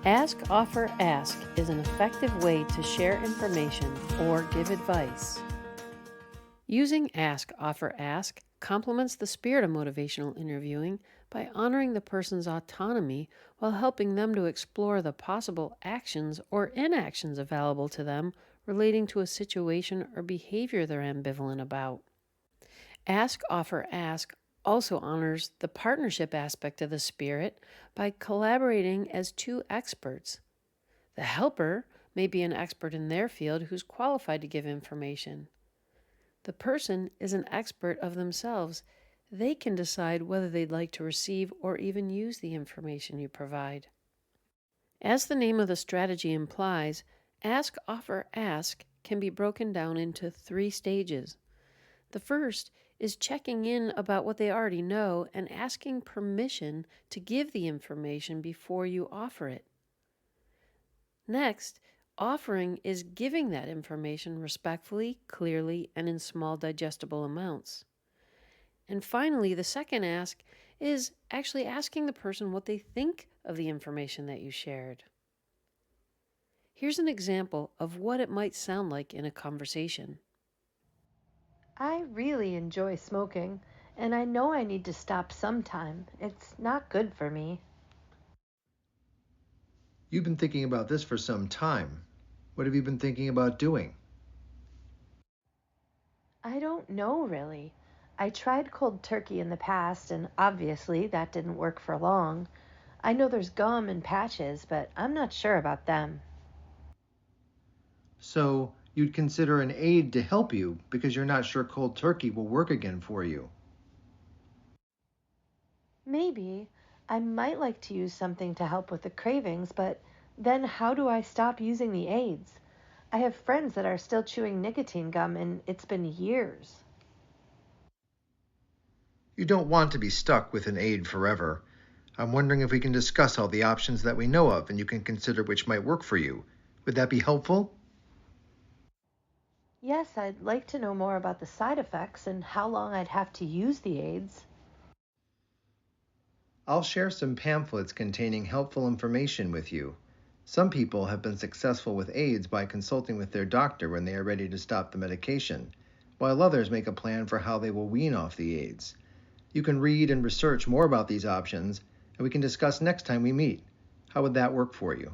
Ask, offer, ask is an effective way to share information or give advice. Using ask, offer, ask complements the spirit of motivational interviewing by honoring the person's autonomy while helping them to explore the possible actions or inactions available to them relating to a situation or behavior they're ambivalent about. Ask, offer, ask also honors the partnership aspect of the spirit by collaborating as two experts. The helper may be an expert in their field who's qualified to give information. The person is an expert of themselves. They can decide whether they'd like to receive or even use the information you provide. As the name of the strategy implies, ask, offer, ask can be broken down into 3 stages. The first is checking in about what they already know and asking permission to give the information before you offer it. Next, offering is giving that information respectfully, clearly, and in small digestible amounts. And finally, the second ask is actually asking the person what they think of the information that you shared. Here's an example of what it might sound like in a conversation. I really enjoy smoking, and I know I need to stop sometime. It's not good for me. You've been thinking about this for some time. What have you been thinking about doing? I don't know really. I tried cold turkey in the past, and obviously that didn't work for long. I know there's gum and patches, but I'm not sure about them. So, you'd consider an aid to help you because you're not sure cold turkey will work again for you. Maybe I might like to use something to help with the cravings, but then how do I stop using the aids? I have friends that are still chewing nicotine gum, and it's been years. You don't want to be stuck with an aid forever. I'm wondering if we can discuss all the options that we know of and you can consider which might work for you. Would that be helpful? Yes, I'd like to know more about the side effects and how long I'd have to use the aids. I'll share some pamphlets containing helpful information with you. Some people have been successful with aids by consulting with their doctor when they are ready to stop the medication, while others make a plan for how they will wean off the aids. You can read and research more about these options, and we can discuss next time we meet. How would that work for you?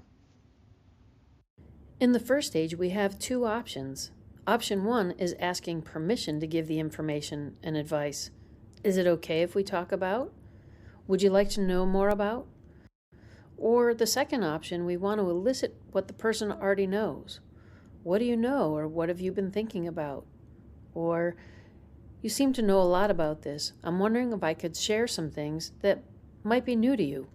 In the first stage, we have 2 options. Option 1 is asking permission to give the information and advice. Is it okay if we talk about? Would you like to know more about? Or the second option, we want to elicit what the person already knows. What do you know, or what have you been thinking about? Or, you seem to know a lot about this. I'm wondering if I could share some things that might be new to you.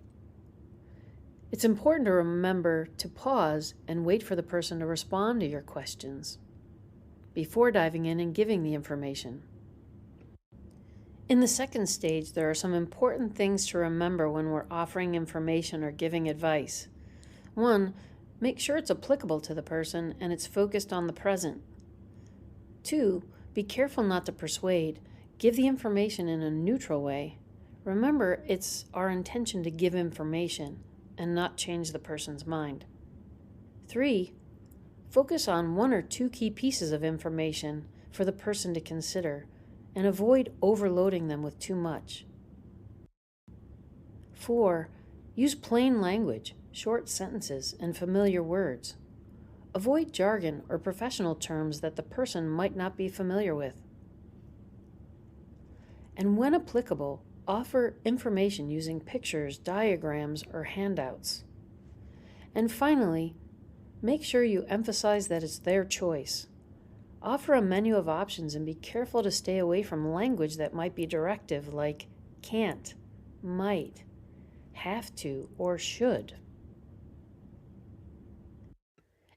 It's important to remember to pause and wait for the person to respond to your questions before diving in and giving the information. In the second stage, there are some important things to remember when we're offering information or giving advice. 1, make sure it's applicable to the person and it's focused on the present. 2, be careful not to persuade. Give the information in a neutral way. Remember, it's our intention to give information and not change the person's mind. 3, focus on 1 or 2 key pieces of information for the person to consider and avoid overloading them with too much. 4, use plain language, short sentences, and familiar words. Avoid jargon or professional terms that the person might not be familiar with. And when applicable, offer information using pictures, diagrams, or handouts. And finally, make sure you emphasize that it's their choice. Offer a menu of options and be careful to stay away from language that might be directive, like can't, might, have to, or should.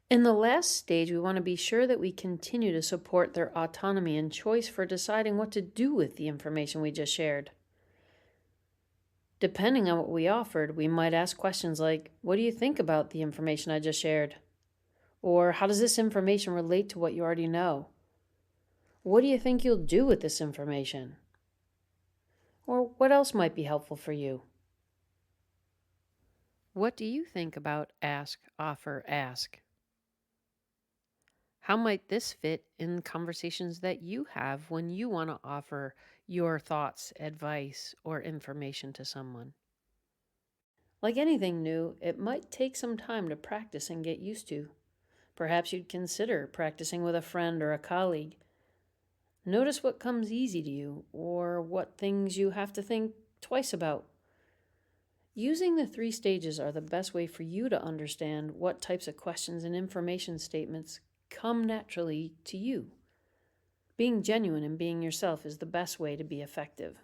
In the last stage, we want to be sure that we continue to support their autonomy and choice for deciding what to do with the information we just shared. Depending on what we offered, we might ask questions like, what do you think about the information I just shared? Or how does this information relate to what you already know? What do you think you'll do with this information? Or what else might be helpful for you? What do you think about ask, offer, ask? How might this fit in conversations that you have when you want to offer your thoughts, advice, or information to someone? Like anything new, it might take some time to practice and get used to. Perhaps you'd consider practicing with a friend or a colleague. Notice what comes easy to you or what things you have to think twice about. Using the 3 stages are the best way for you to understand what types of questions and information statements come naturally to you. Being genuine and being yourself is the best way to be effective.